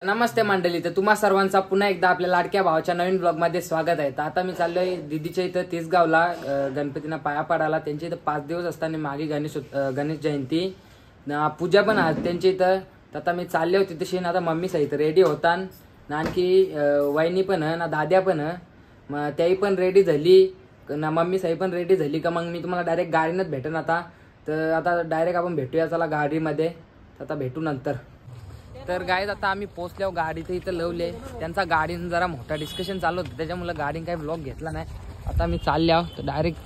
नमस्ते मंडळी, तर तुम्हा सर्वांचा पुन्हा एकदा आपल्या लाडक्या भावाच्या नवीन ब्लॉग मध्ये स्वागत आहे। तर आता मी चाललोय दीदीच्या इथं तिसगावला गणपतींना पाया पडायला। त्यांच्या इथं 5 दिवस असताना मागे गणेश जयंती पूजा पण आज त्यांच्या इथं। तर आता मी चालले होते तशी ना, आता मम्मी सहित रेडी होतान ना, आणखी वहिनी पण ना, दाद्या पण मग त्याही पण रेडी झाली ना, मम्मी सही पण रेडी झाली का मग मी तुम्हाला डायरेक्ट गाडीनच भेटेन आता। तर आता डायरेक्ट आपण भेटूया चला गाडीमध्ये, आता भेटू नंतर। तर गाईज आता आम्ही पोहोचल्यावर गाडीचं इथं लवले, त्यांचा गाडीनं जरा मोठा डिस्कशन चालू होतं त्याच्यामुळे गाडीने काही ब्लॉग घेतला नाही। आता मी चालल्या तर डायरेक्ट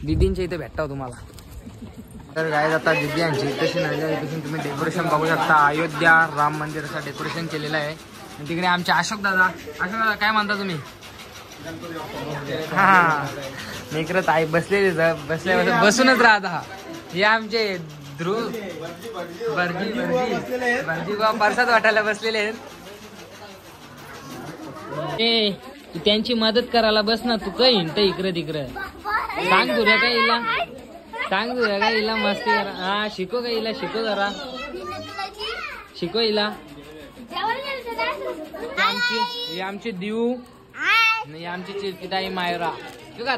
दीदींच्या इथे भेटतो तुम्हाला। तर गाईज आता दीदी यांची इथं तुम्ही डेकोरेशन बघू शकता, अयोध्या राम मंदिराचं डेकोरेशन केलेलं आहे। तिकडे आमचे अशोक दादा काय म्हणता तुम्ही? हा इकडे ताई बसलेले बसूनच राहता। हे आमचे ध्रुव भरजी परसाद वाटायला बसलेले आहेत। तू त्यांची मदत करायला बस ना, तू काही हिंट इकडे तिकडे सांग तुला काय हिला मस्ती करा। हा शिको काय हिला, शिको जरा शिको हिला। आमची दिऊ नाही, आमची चिरकिताई मायरा तू का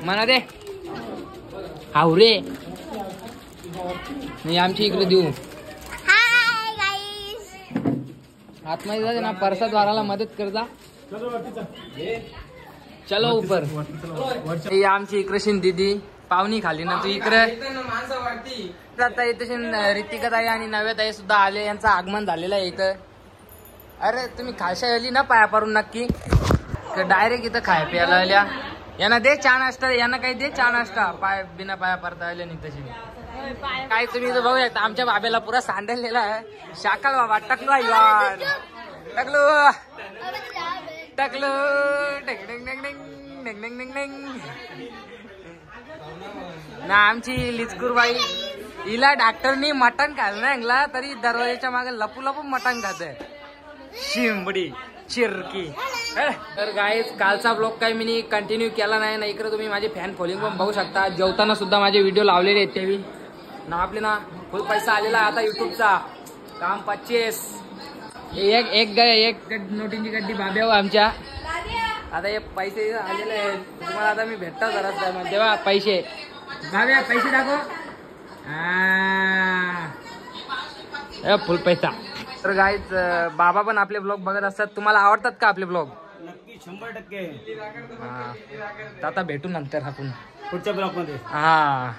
म्हणा दे हावरे नाही, आमची इकडे देऊ आतमध्ये जाते ना, परसाद वाराला मदत कर जा। चलो ऊपर। आमची इकडे दीदी पाहुणी खाली ना, तू इकडे आता इथे रितिका ताई आणि नव्या ताई सुद्धा आले, यांचं आगमन झालेलं आहे इथं। अरे तुम्ही खालशा आली ना पाया पारून नक्की, डायरेक्ट इथं खाय प्यायला आल्या। यांना दे चहा नाश्ता, यांना काही दे चहा नाश्ता, पाय बिना पाया पडता आले नाही तशी काय। तुम्ही इथं बघू शकता आमच्या बाबेला पुरा सांडलेला आहे। शाकाल बाबा टकलो यार, टकलो टकलो ना। आमची लिचकुरबाई हिला डॉक्टरनी मटण खायला नाही ऐकला तरी दरवाजाच्या मागे लपू लपू मटण खाते, शिंबडी चिरकी। तर गाईज कालचा ब्लॉग काही मी कंटिन्यू केला नाही ना, इकडे तुम्ही माझे फॅन फॉलोइंग पण बघू शकता। जेवताना सुद्धा माझे व्हिडिओ लावलेले आहेत त्यावेळी ना, आपले ना फुल पैसा आलेला आता युट्यूबचा काम 25 एक नोटींची गड्डी बाब्या आमच्या। आता हे पैसे आलेले आहेत तुम्हाला, आता मी भेटतो जरा तेव्हा पैसे बाब्या पैसे दाखव फुल पैसा। तर गाईज बाबा पण आपले ब्लॉग बघत असतात, तुम्हाला आवडतात का आपले ब्लॉग? नक्की 100%। हा तर आता भेटू नंतर आपण पुढच्या ब्लॉग मध्ये। हा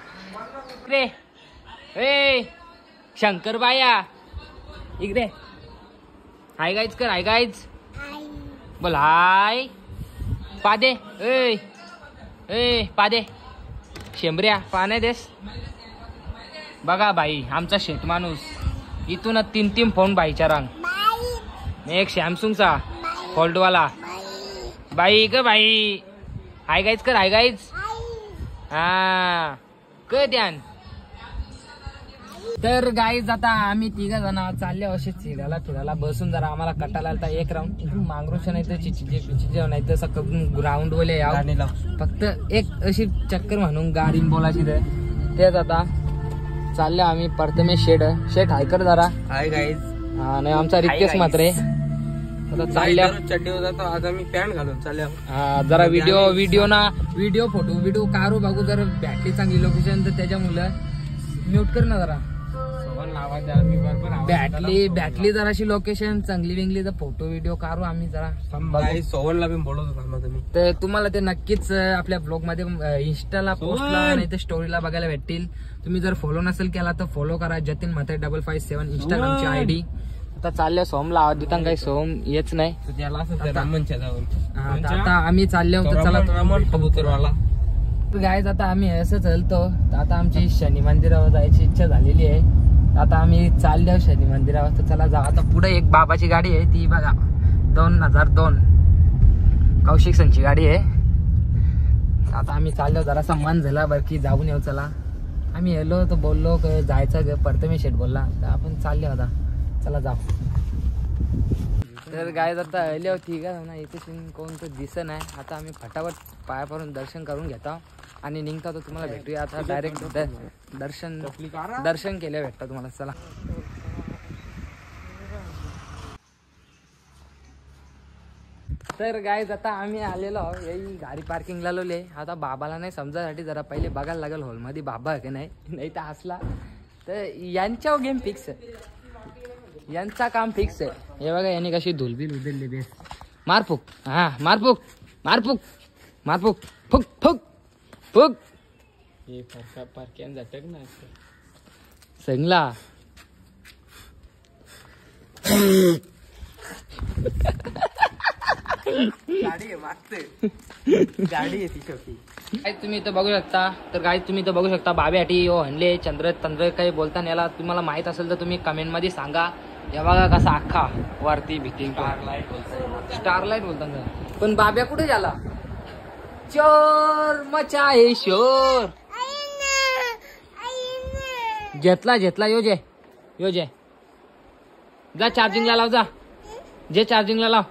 रे ए शंकर बाया इकडे हाय गाईज कर, हाय गाईज बोल हाय पादे ए पादे शेंबऱ्या पाण्या देस। बघा बाई आमचा शेत माणूस इथून 3 फोन बाईच्या रांग, एक सॅमसंगचा फोल्डवाला बाई ग बाई। हाय गाईज कर, हाय गाईज हा क ध्यान। तर गाईज आता आम्ही 3 जण चालले असे फिरायला बसून जरा आम्हाला कटाला आलता। एक राऊंड मांगरूच्या नाही तर चिचिचे नाही तर सगळं ग्राउंड वले फक्त एक अशी चक्कर म्हणून गाडी बोलायची तेच। आता चालले आम्ही प्रथमेश शेठ हाय कर जरा, हाय गाईज। हा नाही आमचा रिक्वेस्ट मात्र आता चालल्या चड्डीवर जातो, आज आम्ही पॅन्ट घालून चालल्या। हा जरा व्हिडिओ फोटो काढू बघू, जर बॅटरी चांगली लोकेशन तर त्याच्या मुलं म्यूट कर ना जरा बॅटली जराशी लोकेशन चांगली विंगली तर फोटो व्हिडिओ काढू आम्ही जरा। सोवनला पण बोलवतो तर तुम्हाला ते नक्कीच आपल्या ब्लॉग मध्ये इंस्टाला पोस्टला नाही तर स्टोरीला बघायला भेटतील। तुम्ही जर फॉलो नसेल केला तर फॉलो करा, जतीन म्हात्रे 557 इंस्टाग्रामची आयडी। आता चालल्या सोमला आवाज देता काही सोम येच नाही, आता आम्ही चालले होतो चला कबूतरवाला। गाईज आता आम्ही असं चालतो, आता आमची शनी मंदिरावर जायची इच्छा झालेली आहे। आता आम्ही चाललो शनी मंदिरावर, तर चला जा। आता पुढे एक बाबाची गाडी आहे ती बघा 2002 कौशिक संची गाडी आहे। आता आम्ही चाललो जरासा मन झाला बरं की जाऊन येऊ चला। आम्ही येलो तर बोललो जायचं प्रथमेश शेठ बोलला तर आपण चालले होता, चला जाऊ। तर गाईज आता आले होती का ना, इथे कोणतं दिसत नाही। आता आम्ही फटाफट पाया पडून दर्शन करून घेतो आणि निघता तो तुम्हाला भेटूया आता डायरेक्ट दर्शन केल्या भेटता तुम्हाला। चला तर गाईज आता आम्ही आलेलो आहोत यही गाडी पार्किंगला लावले. आता बाबाला नाही समजासाठी जरा पहिले बघायला लागेल हॉलमध्ये बाबा आहे की नाही तर असला तर यांच्या गेम फिक्स आहे, यांचा काम फिक्स आहे. हे बघा यांनी कशी धुलबिल उधळली बेस. मारफुक हा मारफुक मारफुक मारफुक फुक फुक फुक हे पारक्यान जात ना संगला. गाडी आहे मागते गाडी आहे ती छोटी. काय तुम्ही इथं बघू शकता. तर काय तुम्ही इथं बघू शकता बाब्याटी हो हनले चंद्र काही बोलताना याला तुम्हाला माहित असेल तर तुम्ही कमेंट मध्ये सांगा. या बघा कसा अख्खा वरती भीती स्टारलाइट बोलताना. पण बाब्या कुठे झाला. चोर मचाए शोर. घेतला यो जे जा चार्जिंगला लाव. जा जे चार्जिंगला लाव.